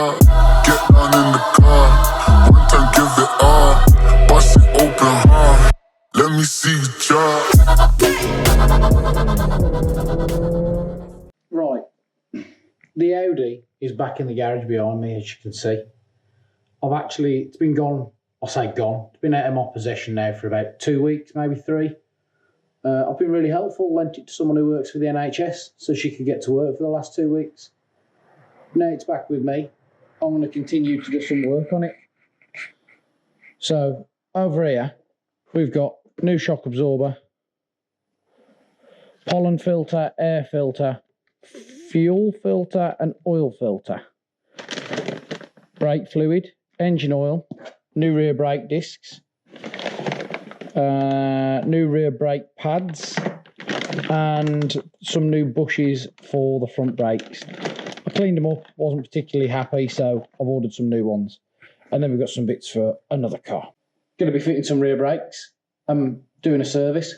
job. Get down in the car, one time give it all. Bust it open hard, let me see you drop. Right, the Audi is back in the garage behind me, as you can see. It's been gone, I say gone, it's been out of my possession now for about 2 weeks, maybe 3. I've been really helpful, lent it to someone who works for the NHS so she could get to work for the last 2 weeks. Now it's back with me. I'm going to continue to do some work on it. So over here, we've got new shock absorber, pollen filter, air filter, fuel filter and oil filter, brake fluid, engine oil, new rear brake discs, new rear brake pads and some new bushes for the front brakes. I cleaned them up, wasn't particularly happy, so I've ordered some new ones. And then we've got some bits for another car. Going to be fitting some rear brakes. I'm doing a service.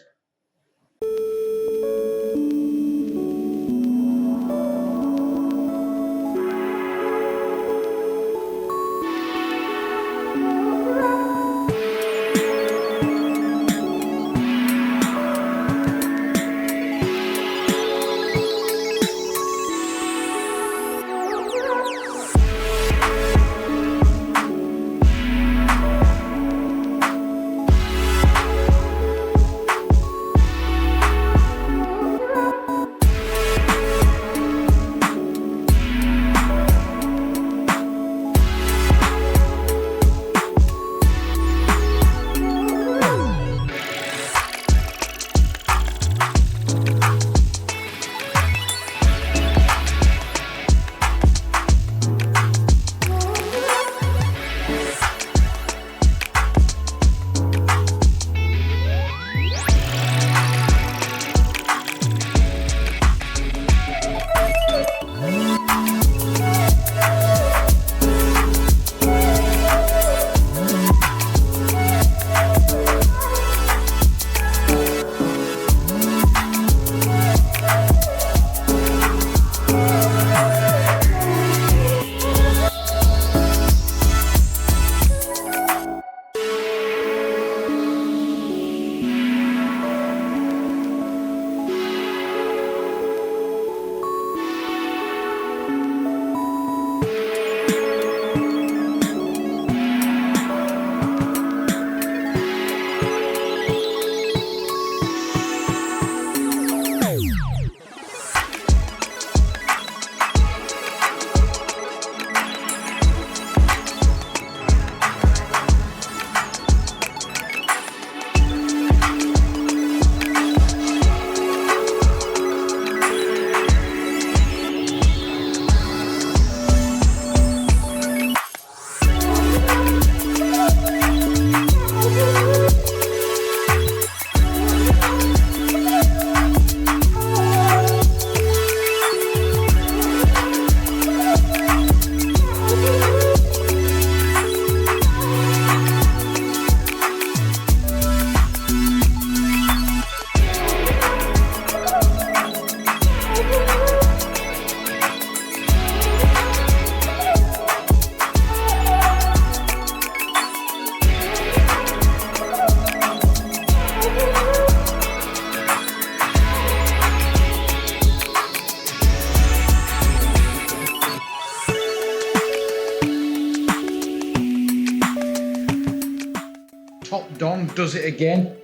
Does it again.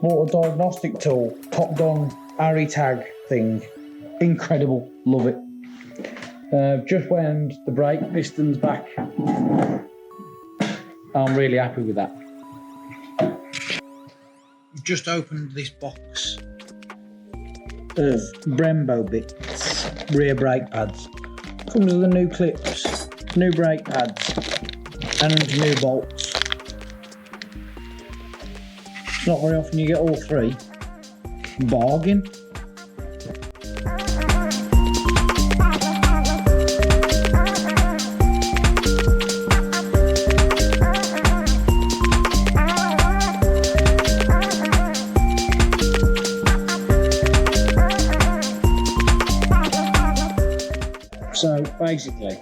Motor diagnostic tool, top down ARRI tag thing. Incredible, love it. Just wound the brake pistons back. I'm really happy with that. Just opened this box of Brembo bits, rear brake pads. Comes with the new clips, new brake pads and new bolts. Not very often you get all 3. Bargain. So basically,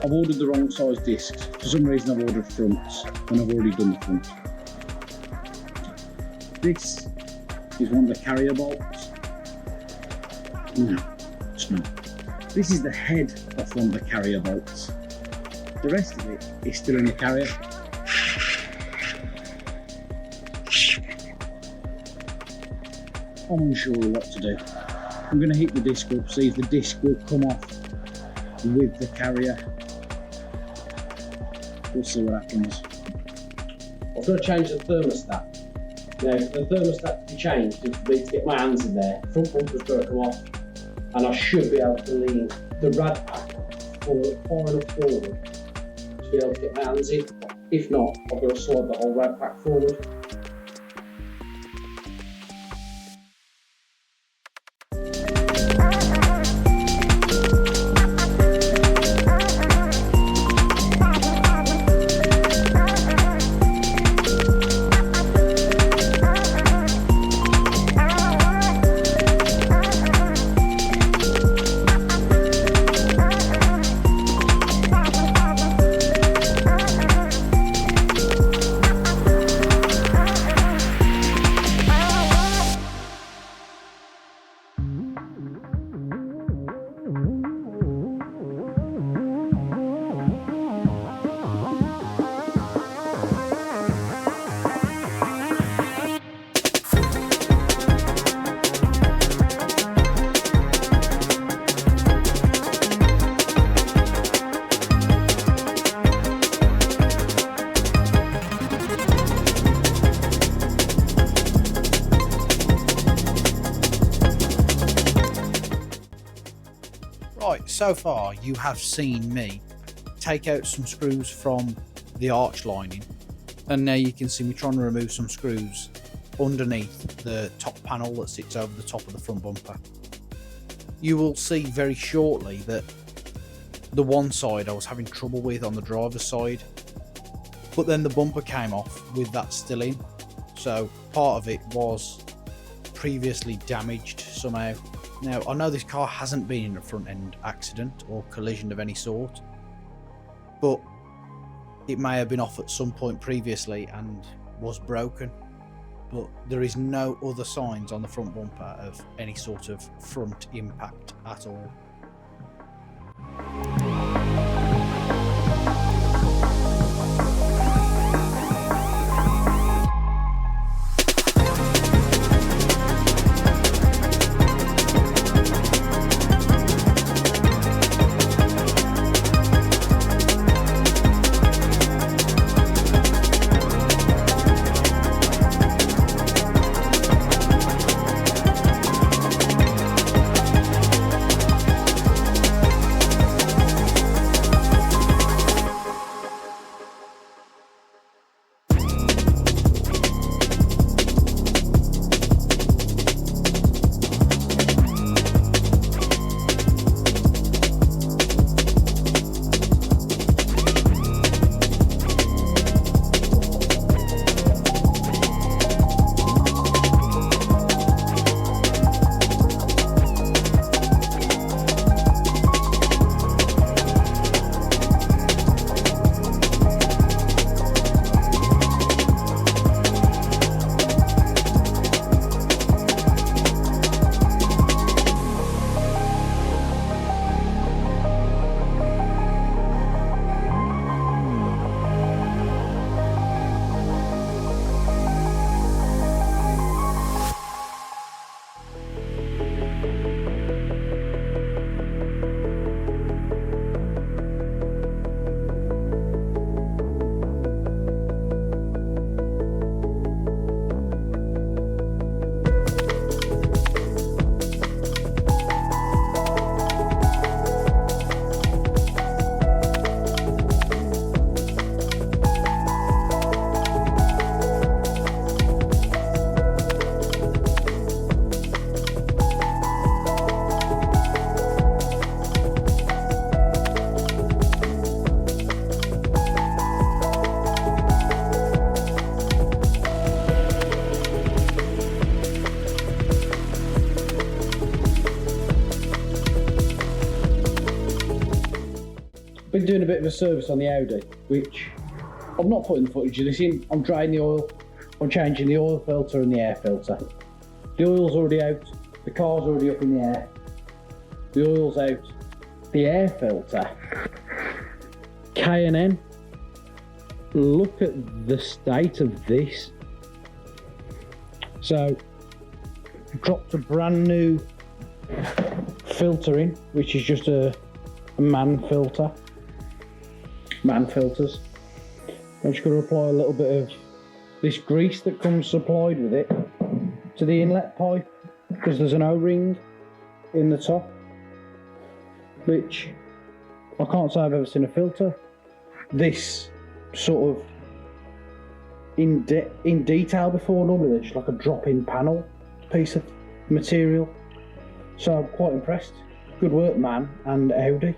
I've ordered the wrong size discs. For some reason I've ordered fronts and I've already done the front. This is one of the carrier bolts. No, it's not. This is the head of one of the carrier bolts. The rest of it is still in the carrier. I'm unsure what to do. I'm going to heat the disc up, see if the disc will come off with the carrier. We'll see what happens. I've got to change the thermostat. Now, for the thermostat to be changed, and for me to get my hands in there, front bumper's got to come off, and I should be able to lean the rad pack far enough forward to be able to get my hands in. If not, I've got to slide the whole rad pack forward. Right, so far you have seen me take out some screws from the arch lining, and now you can see me trying to remove some screws underneath the top panel that sits over the top of the front bumper. You will see very shortly that the one side I was having trouble with on the driver's side, but then the bumper came off with that still in, so part of it was previously damaged somehow. Now, I know this car hasn't been in a front end accident or collision of any sort, but it may have been off at some point previously and was broken. But there is no other signs on the front bumper of any sort of front impact at all. been doing a bit of a service on the Audi, which I'm not putting the footage of this in. I'm draining the oil, I'm changing the oil filter and the air filter. The oil's already out, the car's already up in the air. The oil's out, the air filter. K&N, look at the state of this. So, dropped a brand new filter in, which is just a man filter. Man filters. I'm just going to apply a little bit of this grease that comes supplied with it to the inlet pipe, because there's an O-ring in the top, which I can't say I've ever seen a filter this sort of in detail before. Normally they're just like a drop-in panel piece of material. So I'm quite impressed. Good work, man, and Audi.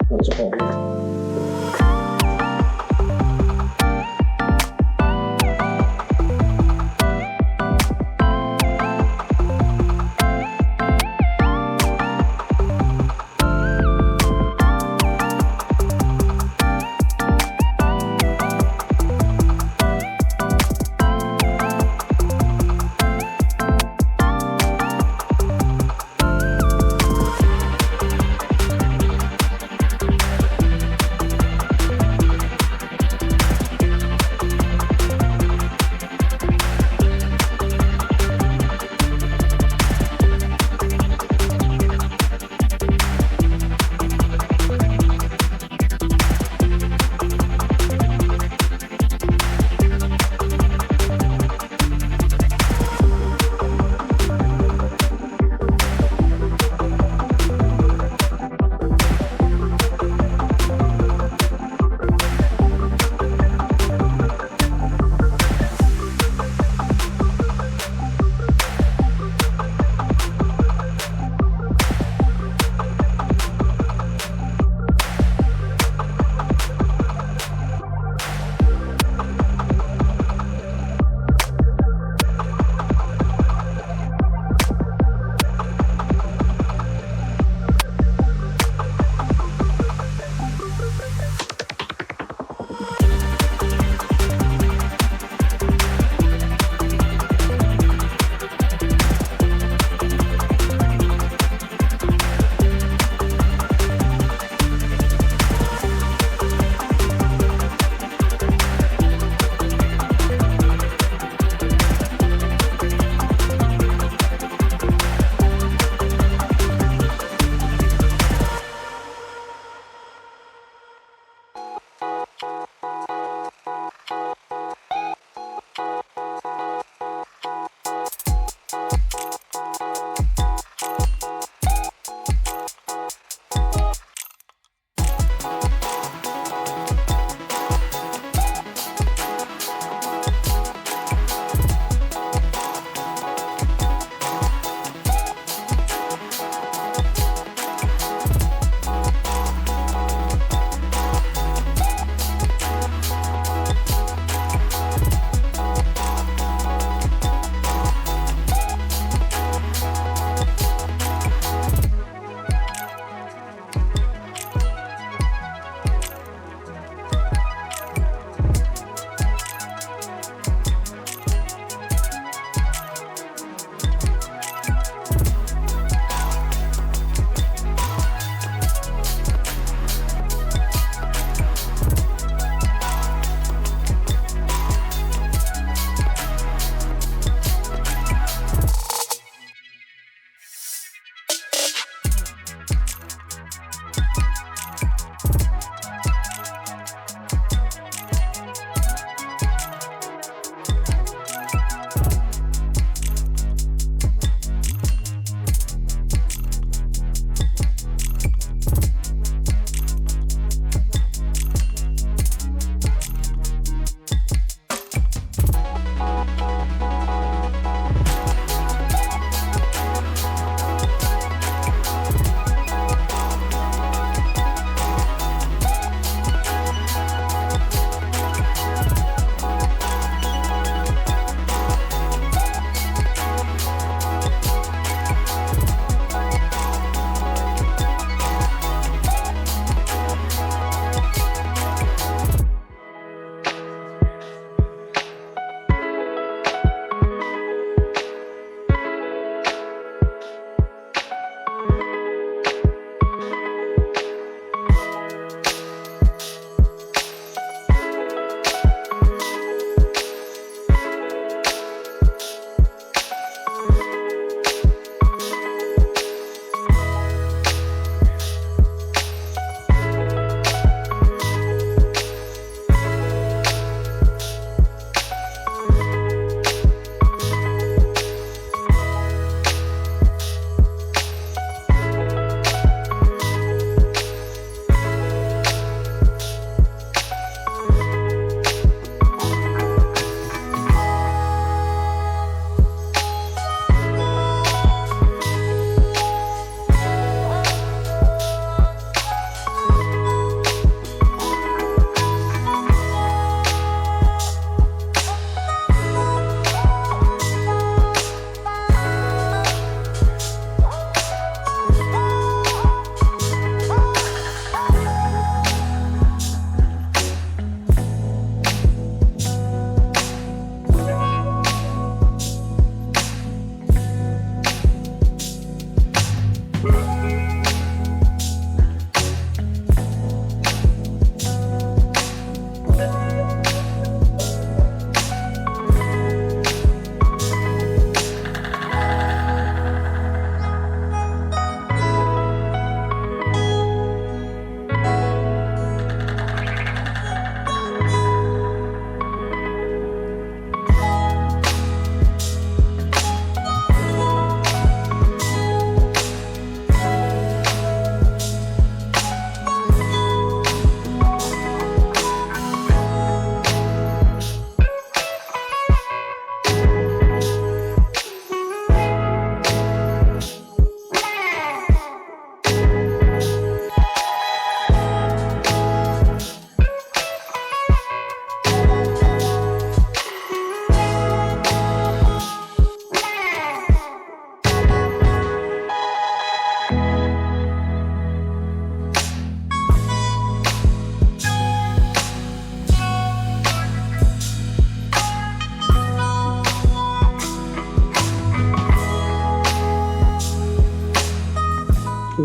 That's all.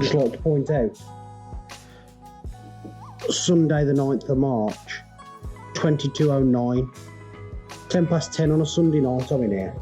I'd just like to point out, Sunday the 9th of March, 22:09, 10 past 10 on a Sunday night I'm in here.